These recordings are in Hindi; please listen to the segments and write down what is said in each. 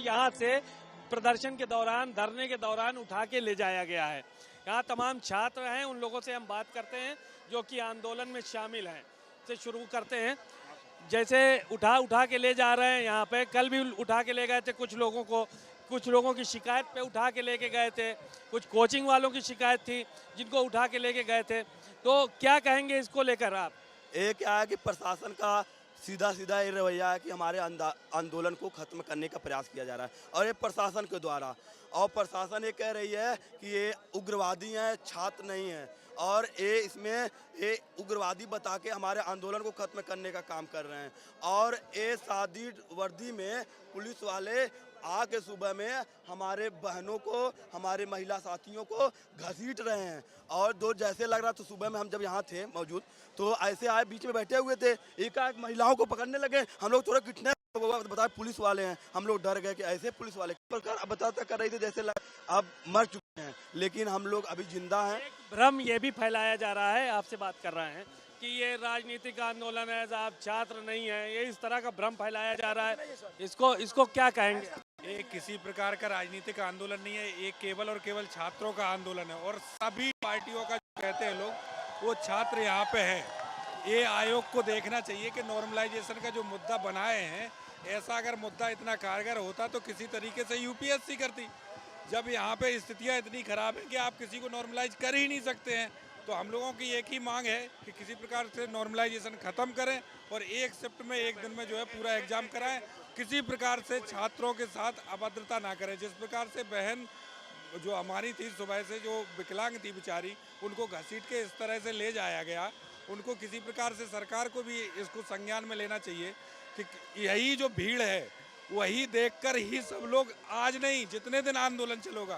यहाँ से प्रदर्शन के दौरान, धरने के दौरान उठा के ले जाया गया है। यहाँ तमाम छात्र हैं, उन लोगों से हम बात करते हैं जो कि आंदोलन में शामिल हैं। से शुरू करते हैं, जैसे उठा के ले जा रहे हैं। यहाँ पे कल भी उठा के ले गए थे कुछ लोगों को, कुछ लोगों की शिकायत पे उठा के लेके गए थे, कुछ कोचिंग वालों की शिकायत थी जिनको उठा के लेके गए थे। तो क्या कहेंगे इसको लेकर आप? ये क्या है कि प्रशासन का सीधा सीधा ये रवैया है कि हमारे आंदोलन को खत्म करने का प्रयास किया जा रहा है, और ये प्रशासन के द्वारा। और प्रशासन ये कह रही है कि ये उग्रवादी हैं, छात्र नहीं हैं, और ये उग्रवादी बता के हमारे आंदोलन को खत्म करने का काम कर रहे हैं। और ये सादी वर्दी में पुलिस वाले आके सुबह में हमारे बहनों को, हमारे महिला साथियों को घसीट रहे हैं। और दो जैसे लग रहा तो सुबह में हम जब यहाँ थे मौजूद, तो ऐसे आए, बीच में बैठे हुए थे, एकाएक महिलाओं को पकड़ने लगे। हम लोग थोड़ा कितने बताए पुलिस वाले हैं, हम लोग डर गए कि ऐसे पुलिस वाले बताता कर रही थी जैसे अब मर चुके हैं, लेकिन हम लोग अभी जिंदा हैं। भ्रम ये भी फैलाया जा रहा है, आपसे बात कर रहे हैं कि ये राजनीतिक आंदोलन है, आप छात्र नहीं है, ये इस तरह का भ्रम फैलाया जा रहा है। इसको क्या कहेंगे? ये किसी प्रकार का राजनीतिक आंदोलन नहीं है, ये केवल और केवल छात्रों का आंदोलन है। और सभी पार्टियों का जो कहते हैं लोग, वो छात्र यहाँ पे है। ये आयोग को देखना चाहिए कि नॉर्मलाइजेशन का जो मुद्दा बनाए हैं, ऐसा अगर मुद्दा इतना कारगर होता तो किसी तरीके से यूपीएससी करती। जब यहाँ पे स्थितियाँ इतनी खराब है कि आप किसी को नॉर्मलाइज कर ही नहीं सकते हैं, तो हम लोगों की एक ही मांग है कि किसी प्रकार से नॉर्मलाइजेशन ख़त्म करें और एक शिफ्ट में, एक दिन में जो है पूरा एग्जाम कराएं। किसी प्रकार से छात्रों के साथ अभद्रता ना करें। जिस प्रकार से बहन जो हमारी थी सुबह से, जो विकलांग थी बेचारी, उनको घसीट के इस तरह से ले जाया गया, उनको किसी प्रकार से सरकार को भी इसको संज्ञान में लेना चाहिए कि यही जो भीड़ है वही देखकर ही सब लोग, आज नहीं जितने दिन आंदोलन चलेगा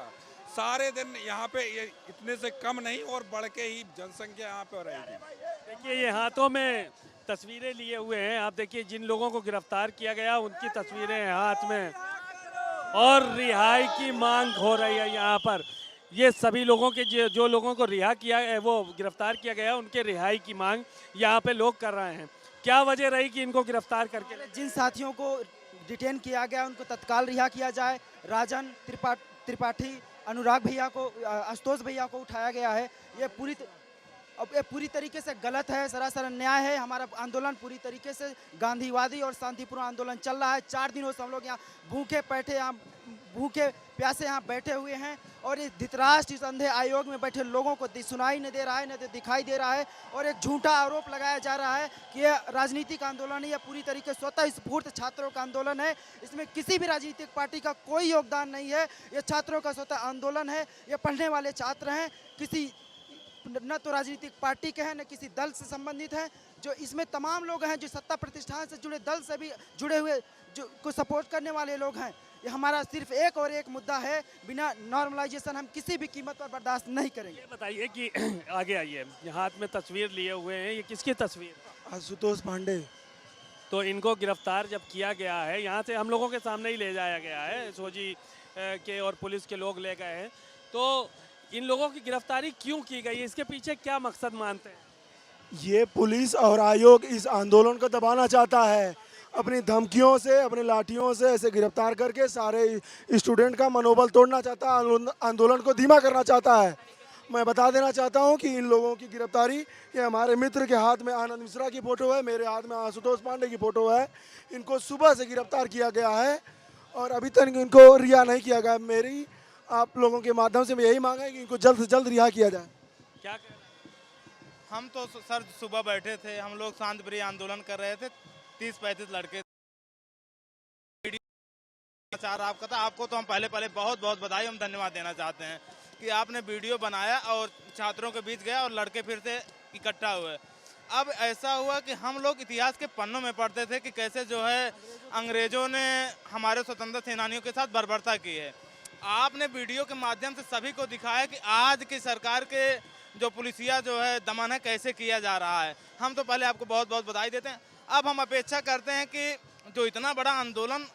सारे दिन यहाँ पे इतने से कम नहीं और बढ़ के ही जनसंख्या यहाँ पे रहेगी। देखिए ये हाथों में तस्वीरें लिए हुए हैं, आप देखिए जिन लोगों को गिरफ्तार किया गया उनकी तस्वीरें हैं हाथ में, और रिहाई की मांग हो रही है यहाँ पर। ये सभी लोगों के जो लोगों को रिहा किया, वो गिरफ्तार किया गया, उनके रिहाई की मांग यहाँ पे लोग कर रहे हैं। क्या वजह रही कि इनको गिरफ्तार करके? जिन साथियों को डिटेन किया गया उनको तत्काल रिहा किया जाए। राजन त्रिपाठी, अनुराग भैया को, आशुतोष भैया को उठाया गया है। ये पूरी तरीके से गलत है, सरासर अन्याय है। हमारा आंदोलन पूरी तरीके से गांधीवादी और शांतिपूर्ण आंदोलन चल रहा है। 4 दिनों से हम लोग यहाँ भूखे प्यासे यहाँ बैठे हुए हैं, और इस धृतराष्ट्र, इस अंधे आयोग में बैठे लोगों को सुनाई नहीं दे रहा है, न तो दिखाई दे रहा है। और एक झूठा आरोप लगाया जा रहा है कि यह राजनीतिक आंदोलन है। यह पूरी तरीके से स्वतः स्फूर्त छात्रों का आंदोलन है। इसमें किसी भी राजनीतिक पार्टी का कोई योगदान नहीं है। यह छात्रों का स्वतः आंदोलन है। ये पढ़ने वाले छात्र हैं, किसी न तो राजनीतिक पार्टी के हैं, न किसी दल से संबंधित हैं। जो इसमें तमाम लोग हैं जो सत्ता प्रतिष्ठान से जुड़े, दल से भी जुड़े हुए, जो को सपोर्ट करने वाले लोग हैं। ये हमारा सिर्फ एक और एक मुद्दा है, बिना नॉर्मलाइजेशन हम किसी भी कीमत पर बर्दाश्त नहीं करेंगे। ये बताइए कि आगे आइए, हाथ में तस्वीर लिए हुए हैं, ये किसकी तस्वीर? आशुतोष पांडे। तो इनको गिरफ्तार जब किया गया है, यहाँ से हम लोगों के सामने ही ले जाया गया है, एसओजी के और पुलिस के लोग ले गए हैं, तो इन लोगों की गिरफ्तारी क्यों की गई, इसके पीछे क्या मकसद मानते हैं? ये पुलिस और आयोग इस आंदोलन को दबाना चाहता है। अपनी धमकियों से, अपनी लाठियों से ऐसे गिरफ्तार करके सारे स्टूडेंट का मनोबल तोड़ना चाहता है, आंदोलन को धीमा करना चाहता है। मैं बता देना चाहता हूं कि इन लोगों की गिरफ्तारी, ये हमारे मित्र के हाथ में आनंद मिश्रा की फ़ोटो है, मेरे हाथ में आशुतोष पांडे की फ़ोटो है। इनको सुबह से गिरफ्तार किया गया है और अभी तक इनको रिहा नहीं किया गया। मेरी आप लोगों के माध्यम से यही मांग है कि इनको जल्द से जल्द रिहा किया जाए। क्या कह रहे हैं? हम तो सर सुबह बैठे थे, हम लोग शांतिप्रिय आंदोलन कर रहे थे। 30-35 लड़के आपका था। आपको तो हम पहले बहुत बहुत बधाई, हम धन्यवाद देना चाहते हैं कि आपने वीडियो बनाया और छात्रों के बीच गया और लड़के फिर से इकट्ठा हुए। अब ऐसा हुआ कि हम लोग इतिहास के पन्नों में पढ़ते थे कि कैसे जो है अंग्रेजों ने हमारे स्वतंत्रता सेनानियों के साथ बर्बरता की है। आपने वीडियो के माध्यम से सभी को दिखाया कि आज की सरकार के जो पुलिसिया जो है दमन है कैसे किया जा रहा है। हम तो पहले आपको बहुत बहुत बधाई देते हैं। अब हम अपेक्षा करते हैं कि जो इतना बड़ा आंदोलन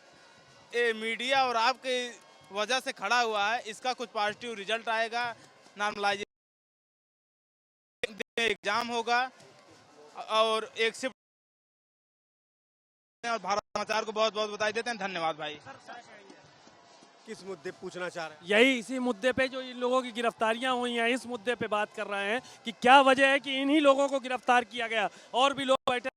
मीडिया और आपकी वजह से खड़ा हुआ है, इसका कुछ पॉजिटिव रिजल्ट आएगा। नॉर्मलाइजेशन एग्जाम होगा और एक शिफ्ट। और भारत समाचार को बहुत बहुत बधाई देते हैं। धन्यवाद भाई। किस मुद्दे पूछना चाह रहे हैं? यही इसी मुद्दे पे जो इन लोगों की गिरफ्तारियां हुई हैं, इस मुद्दे पे बात कर रहे हैं कि क्या वजह है कि इन्हीं लोगों को गिरफ्तार किया गया और भी लोग बैठे।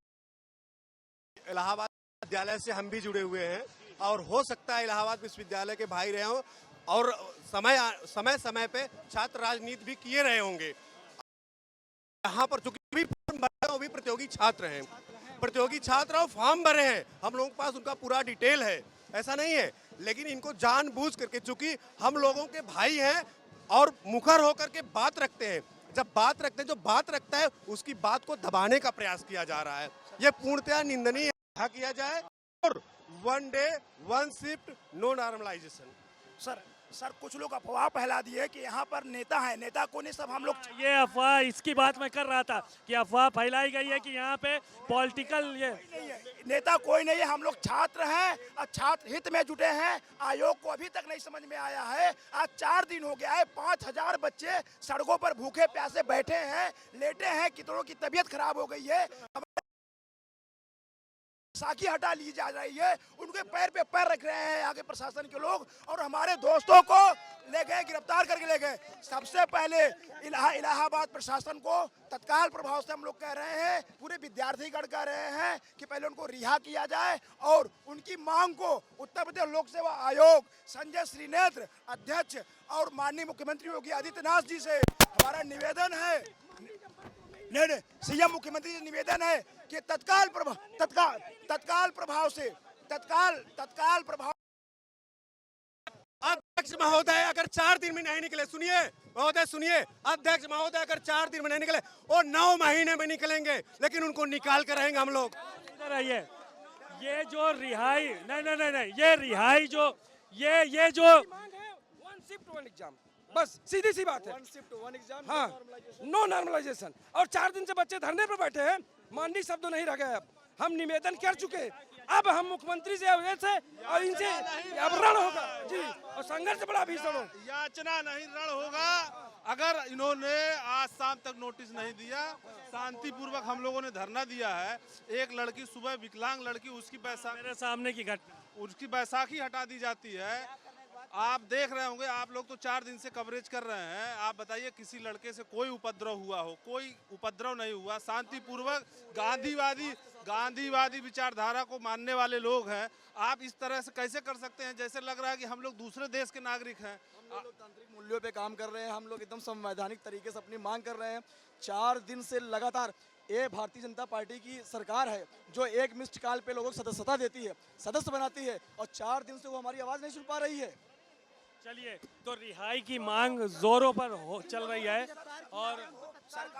इलाहाबाद विश्वविद्यालय से हम भी जुड़े हुए हैं और हो सकता है इलाहाबाद विश्वविद्यालय के भाई रहे हों और समय समय पे छात्र राजनीति भी किए रहे होंगे। यहाँ पर चूंकि भी फॉर्म भरे हैं, वो भी प्रतियोगी छात्र हैं, प्रतियोगी छात्र और फॉर्म भरे हैं, हम लोगों के पास उनका पूरा डिटेल है, ऐसा नहीं है। लेकिन इनको जानबूझ करके, चूंकि हम लोगों के भाई हैं और मुखर होकर के बात रखते हैं, जब बात रखते हैं, जो बात रखता है उसकी बात को दबाने का प्रयास किया जा रहा है, ये पूर्णतया निंदनीय है। किया जाए और 1 day 1 shift no normalisation. Sir कुछ लोग अफवाह फैला दिए कि यहाँ पर नेता है, नेता को नहीं, सब हम लोग। ये अफवाह, इसकी बात मैं कर रहा था कि अफवाह फैलाई गई है कि यहाँ पे पॉलिटिकल ये नहीं है, नेता कोई नहीं है, हम लोग छात्र हैं और छात्र हित में जुटे हैं। आयोग को अभी तक नहीं समझ में आया है। आज 4 दिन हो गया है, 5000 बच्चे सड़कों पर भूखे प्यासे बैठे हैं, लेटे हैं, कितनों की तबीयत खराब हो गई है, साकी हटा ली जा रही है, उनके पैर पे पैर रख रहे हैं आगे प्रशासन के लोग और हमारे दोस्तों को ले गए, गिरफ्तार करके ले गए। सबसे पहले इलाहाबाद प्रशासन को तत्काल प्रभाव से हम लोग कह रहे हैं, पूरे विद्यार्थीगण कह रहे हैं कि पहले उनको रिहा किया जाए और उनकी मांग को उत्तर प्रदेश लोक सेवा आयोग, संजय श्रीनेत्र अध्यक्ष और माननीय मुख्यमंत्री योगी आदित्यनाथ जी से हमारा निवेदन है, नहीं सीएम मुख्यमंत्री से निवेदन है कि तत्काल प्रभाव से अध्यक्ष महोदय अगर 4 दिन में नहीं निकले, सुनिए महोदय सुनिए, अध्यक्ष महोदय अगर 4 दिन में नहीं निकले और 9 महीने में निकलेंगे, लेकिन उनको निकाल कर रहेंगे हम लोग। इधर आइए, ये जो रिहाई नहीं, ये रिहाई जो ये जो 1 शिफ्ट 1 एग्जाम, बस सीधी सी बात है। 1 शिफ्ट 1 एग्जाम, हाँ, नो नॉर्मलाइजेशन। और 4 दिन से बच्चे धरने पर बैठे हैं, माननीय शब्द नहीं रह गए। अब हम निवेदन कर चुके, अब हम मुख्यमंत्री से और इनसे अब रण होगा जी, और संघर्ष बड़ा भीषण हो। याचना नहीं, रण होगा। अगर इन्होंने आज शाम तक नोटिस नहीं दिया, शांतिपूर्वक हम लोगों ने धरना दिया है। एक लड़की सुबह, विकलांग लड़की, उसकी मेरे सामने की घटना, उसकी बैसाखी हटा दी जाती है। आप देख रहे होंगे, आप लोग तो 4 दिन से कवरेज कर रहे हैं। आप बताइए किसी लड़के से कोई उपद्रव हुआ हो? कोई उपद्रव नहीं हुआ, शांतिपूर्वक गांधीवादी विचारधारा को मानने वाले लोग हैं। आप इस तरह से कैसे कर सकते हैं? जैसे लग रहा है कि हम लोग दूसरे देश के नागरिक हैं। लोकतांत्रिक मूल्यों पे काम कर रहे हैं, हम लोग एकदम संवैधानिक तरीके से अपनी मांग कर रहे हैं। 4 दिन से लगातार ये भारतीय जनता पार्टी की सरकार है जो एक मिस्ड कॉल पे लोगों को सदस्यता देती है, सदस्य बनाती है, और 4 दिन से वो हमारी आवाज़ नहीं सुन पा रही है। चलिए, तो रिहाई की मांग जोरों पर चल रही है और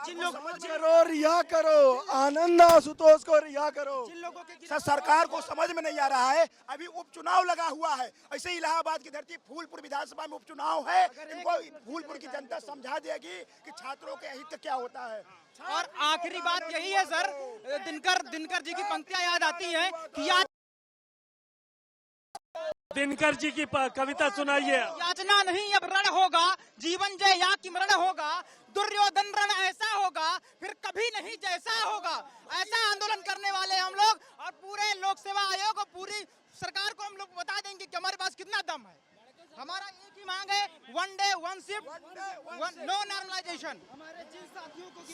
जिन लोग करो, रिहा करो, आनंद आशुतोष को रिहा करो। जिन लोगों के सरकार को समझ में नहीं आ रहा है, अभी उपचुनाव लगा हुआ है। ऐसे ही इलाहाबाद की धरती फूलपुर विधानसभा में उपचुनाव है, इनको फूलपुर की जनता समझा देगी कि छात्रों के हित क्या होता है। और आखिरी बात यही है सर, दिनकर जी की पंक्तियां याद आती हैं कि दिनकर जी की कविता सुनाइए। याचना नहीं अब रण होगा, जीवन जय या कि मरण होगा, दुर्योधन रण ऐसा होगा फिर कभी नहीं जैसा होगा। ऐसा आंदोलन करने वाले हम लोग, और पूरे लोक सेवा आयोग और पूरी सरकार को हम लोग बता देंगे कि हमारे पास कितना दम है। हमारा एक ही मांग है, 1 डे 1 शिफ्ट, नो नॉर्मलाइजेशन।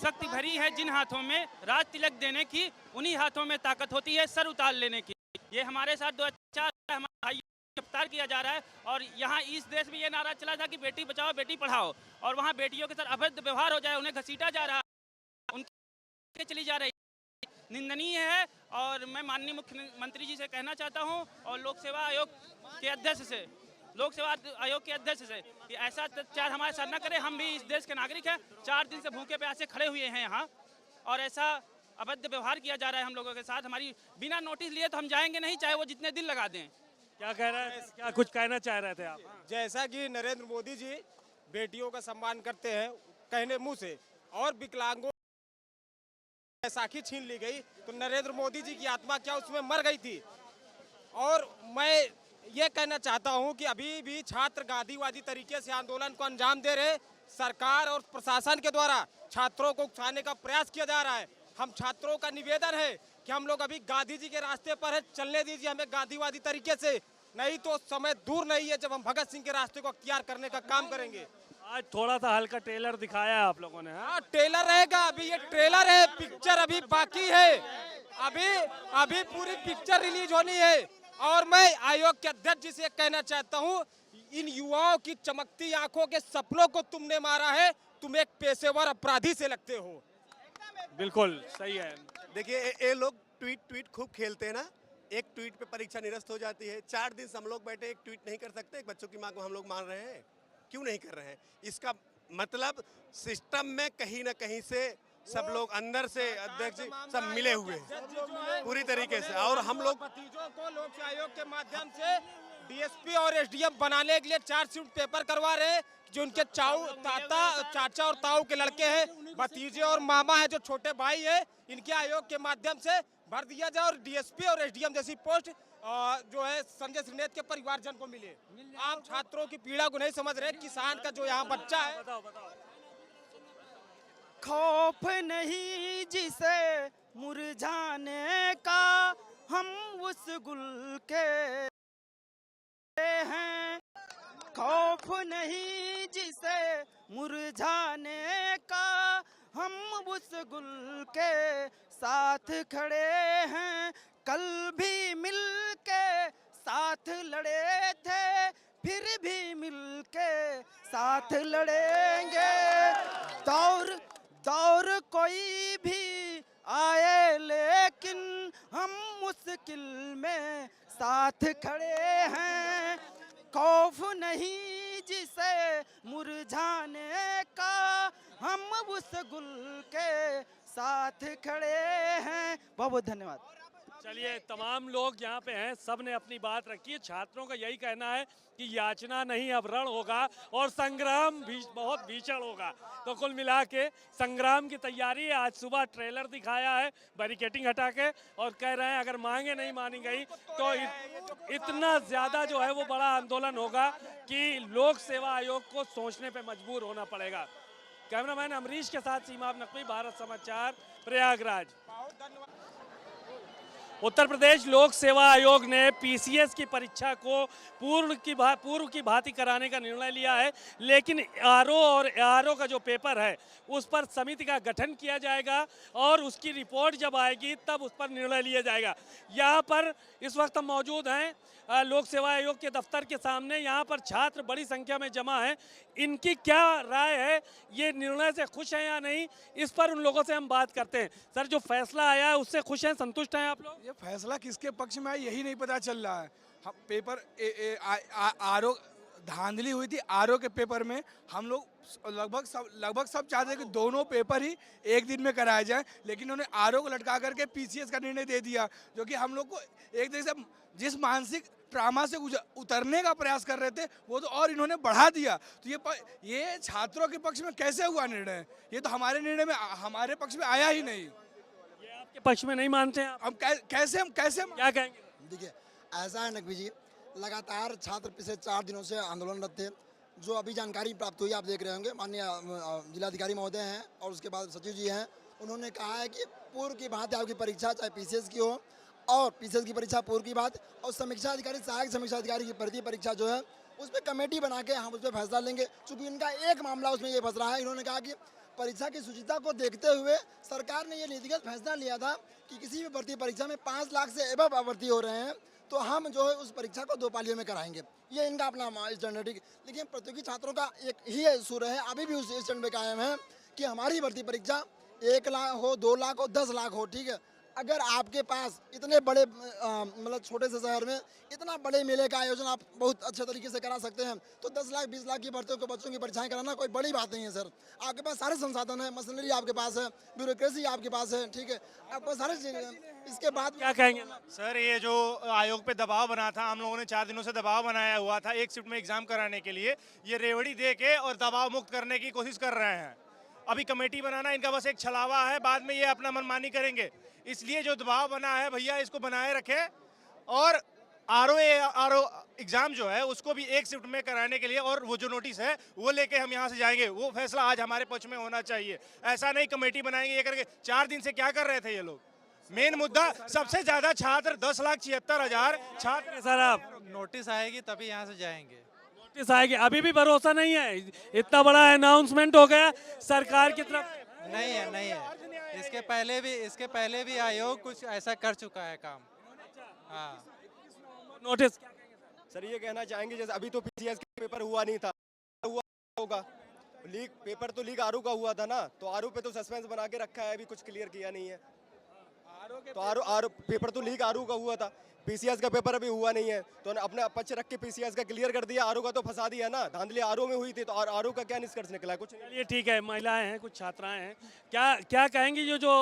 शक्ति भरी है जिन हाथों में राज तिलक देने की, उन्हीं हाथों में ताकत होती है सर उतार लेने की। ये हमारे साथ 2004 हमारे भाई गिरफ्तार किया जा रहा है, और यहाँ इस देश में ये नारा चला था कि बेटी बचाओ बेटी पढ़ाओ, और वहाँ बेटियों के साथ अभद्र व्यवहार हो जाए, उन्हें घसीटा जा रहा है, उनके चली जा रही, निंदनीय है। और मैं माननीय मुख्यमंत्री जी से कहना चाहता हूँ और लोक सेवा आयोग के अध्यक्ष से कि ऐसा अत्याचार हमारे साथ न करें। हम भी इस देश के नागरिक हैं, 4 दिन से भूखे प्यासे खड़े हुए हैं यहाँ, और ऐसा अभद्र व्यवहार किया जा रहा है हम लोगों के साथ। हमारी बिना नोटिस लिए तो हम जाएंगे नहीं, चाहे वो जितने दिन लगा दें। क्या कह रहे हैं, क्या कुछ कहना चाह रहे थे आप? जैसा कि नरेंद्र मोदी जी बेटियों का सम्मान करते हैं कहने मुंह से, और विकलांगों बैसाखी छीन ली गई, तो नरेंद्र मोदी जी की आत्मा क्या उसमें मर गई थी? और मैं ये कहना चाहता हूं कि अभी भी छात्र गांधीवादी तरीके से आंदोलन को अंजाम दे रहे, सरकार और प्रशासन के द्वारा छात्रों को उकसाने का प्रयास किया जा रहा है। हम छात्रों का निवेदन है कि हम लोग अभी गांधी जी के रास्ते पर है, चलने दीजिए हमें गांधीवादी तरीके से, नहीं तो समय दूर नहीं है जब हम भगत सिंह के रास्ते को अख्तियार करने का काम करेंगे। आज थोड़ा सा हल्का ट्रेलर दिखाया है आप लोगों ने, हाँ? हाँ, ट्रेलर रहेगा, अभी ये ट्रेलर है, पिक्चर अभी बाकी है, अभी पूरी पिक्चर रिलीज होनी है। और मैं आयोग के अध्यक्ष जी से कहना चाहता हूँ, इन युवाओं की चमकती आंखों के सपनों को तुमने मारा है, तुम एक पेशेवर अपराधी से लगते हो। बिल्कुल सही है। देखिए ये लोग ट्वीट खूब खेलते हैं ना, एक ट्वीट पे परीक्षा निरस्त हो जाती है। 4 दिन से हम लोग बैठे एक ट्वीट नहीं कर सकते, एक बच्चों की मां को हम लोग मान रहे हैं, क्यों नहीं कर रहे हैं? इसका मतलब सिस्टम में कहीं ना कहीं से सब लोग अंदर से अध्यक्ष जी सब मिले हुए हैं पूरी तरीके से। और हम लोग भतीजों को लोक सेवा आयोग के माध्यम से डीएसपी और एसडीएम बनाने के लिए चार्जशीट पेपर करवा रहे हैं, जो उनके चाचा और ताऊ के लड़के हैं, भतीजे और मामा है, जो छोटे भाई है, इनके आयोग के माध्यम से भर दिया जाए और डीएसपी और एसडीएम जैसी पोस्ट जो है संजय श्रीनेत के परिवारजन को मिले। आम छात्रों की पीड़ा को नहीं समझ रहे, किसान का जो यहाँ बच्चा है। खौफ नहीं जिसे मुरझाने का, हम उस गुल के हैं। खौफ नहीं जिसे मुरझाने का, हम उस गुल के साथ खड़े हैं। कल भी मिल के साथ लड़े थे, फिर भी मिल के साथ लड़ेंगे। दौर कोई भी आए लेकिन हम मुश्किल में साथ खड़े हैं। खौफ नहीं जिसे मुरझाने का, हम उस गुल के साथ खड़े हैं। बहुत बहुत धन्यवाद। चलिए, तमाम लोग यहाँ पे हैं, सब ने अपनी बात रखी है। छात्रों का यही कहना है कि याचना नहीं अब रण होगा और संग्राम भी बहुत भीषण होगा। तो कुल मिला के संग्राम की तैयारी है। आज सुबह ट्रेलर दिखाया है बैरिकेटिंग हटा के, और कह रहे हैं अगर मांगे नहीं मानी गई तो इतना ज़्यादा जो है वो बड़ा आंदोलन होगा कि लोक सेवा आयोग को सोचने पे मजबूर होना पड़ेगा। कैमरामैन अमरीश के साथ सीमा नकवी, भारत समाचार, प्रयागराज। उत्तर प्रदेश लोक सेवा आयोग ने पीसीएस की परीक्षा को पूर्व की भांति कराने का निर्णय लिया है, लेकिन आरओ और एआरओ का जो पेपर है उस पर समिति का गठन किया जाएगा और उसकी रिपोर्ट जब आएगी तब उस पर निर्णय लिया जाएगा। यहाँ पर इस वक्त हम मौजूद हैं लोक सेवा आयोग के दफ्तर के सामने। यहाँ पर छात्र बड़ी संख्या में जमा हैं। इनकी क्या राय है, ये निर्णय से खुश हैं या नहीं, इस पर उन लोगों से हम बात करते हैं। सर, जो फैसला आया है उससे खुश हैं, संतुष्ट हैं आप लोग? ये फैसला किसके पक्ष में आया यही नहीं पता चल रहा है। हम पेपर आरओ धांधली हुई थी, आरओ के पेपर में हम लोग लगभग सब चाहते थे कि दोनों पेपर ही एक दिन में कराए जाएं, लेकिन उन्होंने आरओ को लटका करके पीसीएस का निर्णय दे दिया, जो कि हम लोग को एक तरह से जिस मानसिक ट्रामा से उतरने का प्रयास कर रहे थे वो तो और इन्होंने बढ़ा दिया। तो ये छात्रों के पक्ष में कैसे हुआ निर्णय? ये तो हमारे निर्णय में हमारे पक्ष में आया ही नहीं। ये आपके पक्ष में नहीं मानते हैं? हम कैसे क्या कहेंगे? देखिए, ऐसा है नकवी जी, लगातार छात्र पिछले 4 दिनों से आंदोलनरत थे। जो अभी जानकारी प्राप्त हुई आप देख रहे होंगे, माननीय जिलाधिकारी महोदय हैं और उसके बाद सचिव जी हैं, उन्होंने कहा है कि पूर्व की भांति आपकी परीक्षा चाहे पीसीएस की हो और पीसीएस की परीक्षा पूर्व की बात, और समीक्षा अधिकारी सहायक समीक्षा अधिकारी की भर्ती परीक्षा जो है उस पर कमेटी बना के हम उस पर फैसला लेंगे। चूँकि इनका एक मामला उसमें ये फंस रहा है। इन्होंने कहा कि परीक्षा की शुचिता को देखते हुए सरकार ने ये नीतिगत फैसला लिया था कि किसी भी भर्ती परीक्षा में 5 लाख से एबव अभर्ती हो रहे हैं तो हम जो है उस परीक्षा को 2 पालियों में कराएंगे। ये इनका अपना स्टैंडर्ड। लेकिन प्रतियोगी छात्रों का एक ही सुर है, अभी भी उस स्टैंड पे कायम है कि हमारी भर्ती परीक्षा 1 लाख हो, 2 लाख हो, 10 लाख हो, ठीक है। अगर आपके पास इतने बड़े मतलब छोटे से शहर में इतना बड़े मेले का आयोजन आप बहुत अच्छे तरीके से करा सकते हैं, तो 10 लाख 20 लाख की भर्तियों को बच्चों की परीक्षाएं कराना कोई बड़ी बात नहीं है सर। आपके पास सारे संसाधन है, मशीनरी आपके पास है, ब्यूरोक्रेसी आपके पास है, ठीक है, आपको सारे इसके बाद क्या कहेंगे सर? ये जो आयोग पे दबाव बना था, हम लोगों ने 4 दिनों से दबाव बनाया हुआ था एक शिफ्ट में एग्जाम कराने के लिए, ये रेवड़ी दे के और दबाव मुक्त करने की कोशिश कर रहे हैं। अभी कमेटी बनाना इनका बस एक छलावा है, बाद में ये अपना मनमानी करेंगे। इसलिए जो दबाव बना है भैया इसको बनाए रखें, और आरओ एग्जाम जो है उसको भी एक शिफ्ट में कराने के लिए, और वो जो नोटिस है वो लेके हम यहाँ से जाएंगे। वो फैसला आज हमारे पक्ष में होना चाहिए। ऐसा नहीं कमेटी बनाएंगे ये करके। 4 दिन से क्या कर रहे थे ये लोग? मेन मुद्दा सबसे ज्यादा छात्र 10,76,000 छात्र। सर आप नोटिस आएगी तभी यहाँ से जाएंगे। नोटिस आएगी, अभी भी भरोसा नहीं है? इतना बड़ा अनाउंसमेंट हो गया सरकार की तरफ। नहीं है, नहीं है। इसके पहले भी आयोग कुछ ऐसा कर चुका है काम। हाँ, नोटिस सर ये कहना चाहेंगे जैसे अभी तो पीसीएस का पेपर हुआ नहीं था, हुआ होगा लीक, पेपर तो लीक आरू का हुआ था ना, तो आरू पे तो सस्पेंस बना के रखा है, अभी कुछ क्लियर किया नहीं है। तो आरू पेपर तो लीक आरू का हुआ था, पीसीएस का पेपर अभी हुआ नहीं है, तो अपने पक्ष रख के पीसीएस का क्लियर कर दिया, आरू का तो फंसा दिया ना, धांधली आरू में हुई थी, तो आरू का क्या निष्कर्ष निकला? कुछ नहीं। चलिए ठीक है, महिलाएं हैं, कुछ छात्राएं हैं, क्या कहेंगी? जो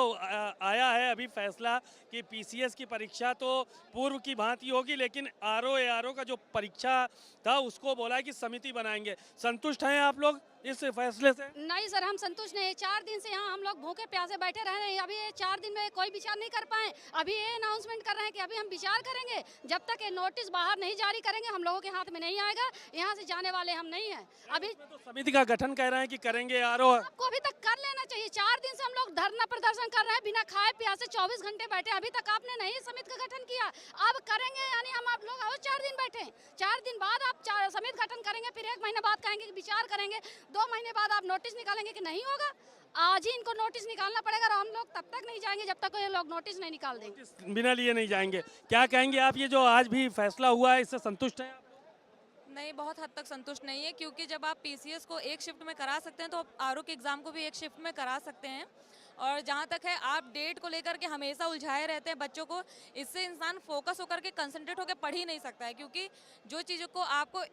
आया है अभी फैसला कि पीसीएस की परीक्षा तो पूर्व की भांति होगी, लेकिन आरओ का जो परीक्षा था उसको बोला है कि समिति बनाएंगे। संतुष्ट हैं आप लोग इस फैसले से? नहीं सर, हम संतुष्ट नहीं। 4 दिन से यहाँ हम लोग भूखे प्यासे बैठे रह रहे हैं, अभी ये 4 दिन में कोई विचार नहीं कर पाए। अभी ये अनाउंसमेंट कर रहे हैं कि अभी हम विचार करेंगे, जब तक ये नोटिस बाहर नहीं जारी करेंगे हम लोगों के हाथ में नहीं आएगा। यहाँ से जाने वाले हम नहीं हैं। अभी तो समिति का गठन कह रहे हैं कि करेंगे आरओ। आपको अभी तक कर लेना चाहिए। 4 दिन से हम लोग धरना प्रदर्शन कर रहे हैं, बिना खाए प्यासे 24 घंटे बैठे, अभी तक आपने नहीं समिति का गठन किया। अब करेंगे, यानी हम आप लोग और 4 दिन बैठे, 4 दिन बाद आप समिति गठन करेंगे, फिर 1 महीने बाद कहेंगे कि विचार करेंगे, 2 महीने बाद आप नोटिस निकालेंगे कि नहीं होगा। आज ही इनको नोटिस निकालना पड़ेगा और हम लोग तब तक नहीं जाएंगे जब तक ये लोग नोटिस नहीं निकाल देंगे। बिना लिए नहीं जाएंगे। क्या कहेंगे आप, ये जो आज भी फैसला हुआ है इससे संतुष्ट हैं? नहीं, बहुत हद तक संतुष्ट नहीं है, क्योंकि जब आप पीसीएस को एक शिफ्ट में करा सकते हैं तो आप आरओ के एग्ज़ाम को भी एक शिफ्ट में करा सकते हैं। और जहाँ तक है, आप डेट को लेकर के हमेशा उलझाए रहते हैं बच्चों को, इससे इंसान फोकस होकर के कंसंट्रेट होकर पढ़ ही नहीं सकता है, क्योंकि जो चीज़ों को आपको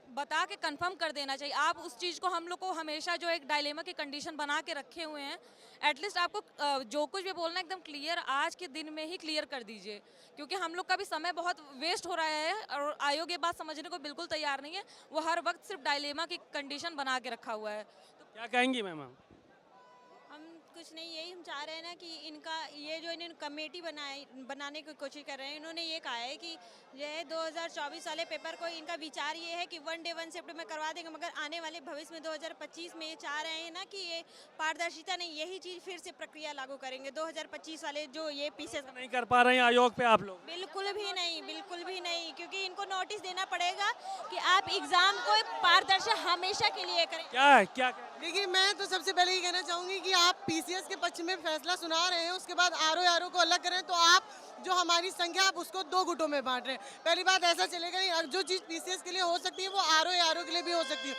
बता के कंफर्म कर देना चाहिए, आप उस चीज़ को हम लोग को हमेशा जो एक डायलेमा की कंडीशन बना के रखे हुए हैं। एटलीस्ट आपको जो कुछ भी बोलना एकदम क्लियर आज के दिन में ही क्लियर कर दीजिए, क्योंकि हम लोग का भी समय बहुत वेस्ट हो रहा है और आयोग ये बात समझने को बिल्कुल तैयार नहीं है। वो हर वक्त सिर्फ डायलेमा की कंडीशन बना के रखा हुआ है। तो क्या कहेंगी मैम? हम कुछ नहीं, यही हम चाह रहे हैं ना कि इनका ये जो इन्होंने कमेटी बनाने की कोशिश कर रहे हैं, इन्होंने ये कहा है कि जो है 2024 वाले पेपर को इनका विचार ये है कि 1 डे 1 शिफ्ट में करवा देंगे, मगर आने वाले भविष्य में 2025 में ये चाह रहे हैं ना कि ये पारदर्शिता नहीं, यही चीज़ फिर से प्रक्रिया लागू करेंगे 2025 वाले जो ये पीसेस नहीं कर पा रहे हैं आयोग पे आप लोग? बिल्कुल भी नहीं, बिल्कुल भी नहीं, क्योंकि इनको नोटिस देना पड़ेगा कि आप एग्जाम को पारदर्शी हमेशा के लिए करें। क्या देखिए, मैं तो सबसे पहले ये कहना चाहूँगी कि आप पीसीएस के पक्ष में फैसला सुना रहे हैं, उसके बाद आरओ को अलग करें, तो आप जो हमारी संख्या आप उसको 2 गुटों में बांट रहे हैं। पहली बात, ऐसा चलेगा नहीं। जो चीज़ पीसीएस के लिए हो सकती है वो आरओ के लिए भी हो सकती है।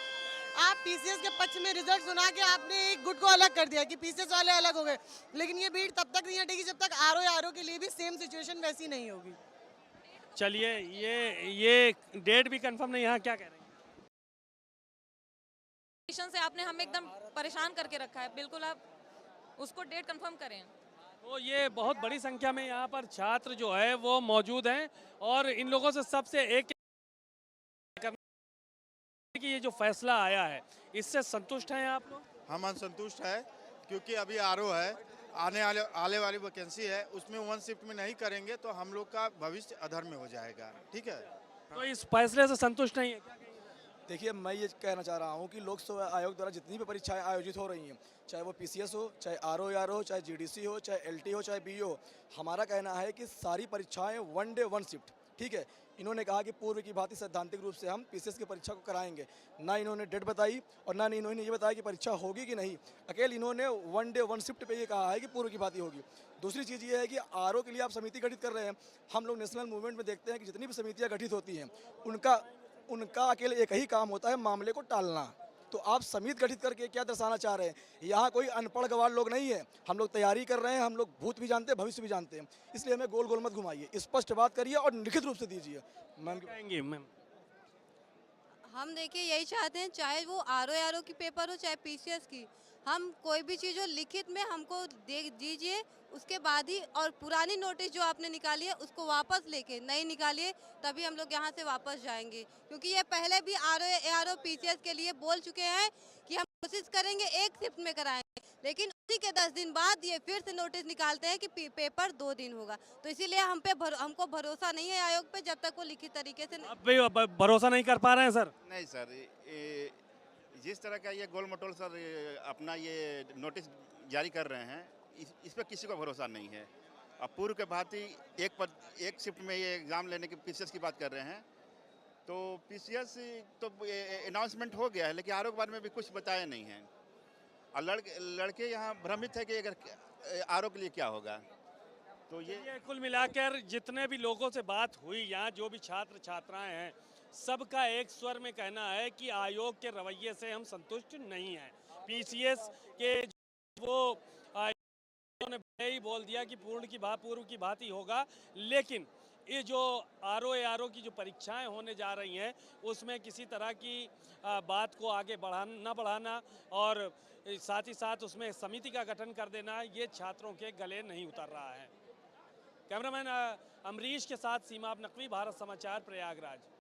आप पीसीएस के पक्ष में रिजल्ट सुना के आपने एक गुट को अलग कर दिया कि पीसीएस वाले अलग हो गए, लेकिन ये भीड़ तब तक नहीं हटेगी जब तक आरओ के लिए भी सेम सिचुएशन वैसी नहीं होगी। चलिए, ये डेट भी कंफर्म नहीं, यहाँ क्या कह रहे हैं? से आपने हमें एकदम परेशान करके रखा है, बिल्कुल आप उसको डेट कंफर्म करें। तो ये बहुत बड़ी संख्या में यहाँ पर छात्र जो है वो मौजूद हैं, और इन लोगों से सबसे एक कि ये जो फैसला आया है इससे संतुष्ट हैं आप लोग? हम असंतुष्ट है, क्योंकि अभी आरओ है, आने वाली वैकेंसी है, उसमें 1 शिफ्ट में नहीं करेंगे तो हम लोग का भविष्य अधर में हो जाएगा। ठीक है, तो इस फैसले से संतुष्ट नहीं है? देखिए, मैं ये कहना चाह रहा हूँ कि लोक सेवा आयोग द्वारा जितनी भी परीक्षाएं आयोजित हो रही हैं, चाहे वो पीसीएस हो, चाहे आरओ हो, चाहे जीडीसी हो, चाहे एलटी हो, चाहे बीईओ हो, हमारा कहना है कि सारी परीक्षाएं 1 डे 1 शिफ्ट। ठीक है, इन्होंने कहा कि पूर्व की भांति सैद्धांतिक रूप से हम पीसीएस की परीक्षा को कराएंगे, ना इन्होंने डेट बताई और ना इन्होंने ये बताया कि परीक्षा होगी कि नहीं। अकेले इन्होंने 1 डे 1 शिफ्ट पे ये कहा है कि पूर्व की भांति होगी। दूसरी चीज़ ये है कि आरओ के लिए आप समिति गठित कर रहे हैं। हम लोग नेशनल मूवमेंट में देखते हैं कि जितनी भी समितियाँ गठित होती हैं उनका अकेले एक ही काम होता है, मामले को टालना। तो आप समिति गठित करके क्या दर्शाना चाह रहे हैं? यहाँ कोई अनपढ़ गवार लोग नहीं है, हम लोग तैयारी कर रहे हैं, हम लोग भूत भी जानते हैं, भविष्य भी जानते हैं, इसलिए हमें गोल गोल मत घुमाइए, स्पष्ट बात करिए और लिखित रूप से दीजिए। मैम, हम देखिए यही चाहते हैं, चाहे वो आरओ की पेपर हो चाहे पीसीएस की, हम कोई भी चीज़ हो लिखित में हमको दे दीजिए, उसके बाद ही, और पुरानी नोटिस जो आपने निकाली है उसको वापस लेके नई निकालिए, तभी हम लोग यहाँ से वापस जाएंगे। क्योंकि ये पहले भी आरओ पीसीएस के लिए बोल चुके हैं कि हम कोशिश करेंगे 1 शिफ्ट में कराएंगे, लेकिन उसी के 10 दिन बाद ये फिर से नोटिस निकालते हैं कि पेपर 2 दिन होगा। तो इसीलिए हमको भरोसा नहीं है आयोग पे, जब तक वो लिखित तरीके से आप भी भरोसा नहीं कर पा रहे हैं सर? नहीं सर, जिस तरह का ये गोल मटोल सर अपना ये नोटिस जारी कर रहे हैं, इस पर किसी को भरोसा नहीं है। अब पूर्व के भांति एक शिफ्ट में ये एग्ज़ाम लेने की पीसीएस की बात कर रहे हैं, तो पीसीएस तो अनाउंसमेंट हो गया है, लेकिन आरओ के बारे में भी कुछ बताया नहीं है। और लड़के यहाँ भ्रमित है कि अगर आरओ के लिए क्या होगा। तो ये कुल मिलाकर जितने भी लोगों से बात हुई, यहाँ जो भी छात्र छात्राएं हैं, सबका एक स्वर में कहना है कि आयोग के रवैये से हम संतुष्ट नहीं हैं। पीसीएस के वो उन्होंने ही बोल दिया कि पूर्व की भांति होगा, लेकिन ये जो आरओ की जो परीक्षाएं होने जा रही हैं उसमें किसी तरह की बात को आगे बढ़ाना और साथ ही साथ उसमें समिति का गठन कर देना, ये छात्रों के गले नहीं उतर रहा है। कैमरामैन अमरीश के साथ सीमा नकवी, भारत समाचार, प्रयागराज।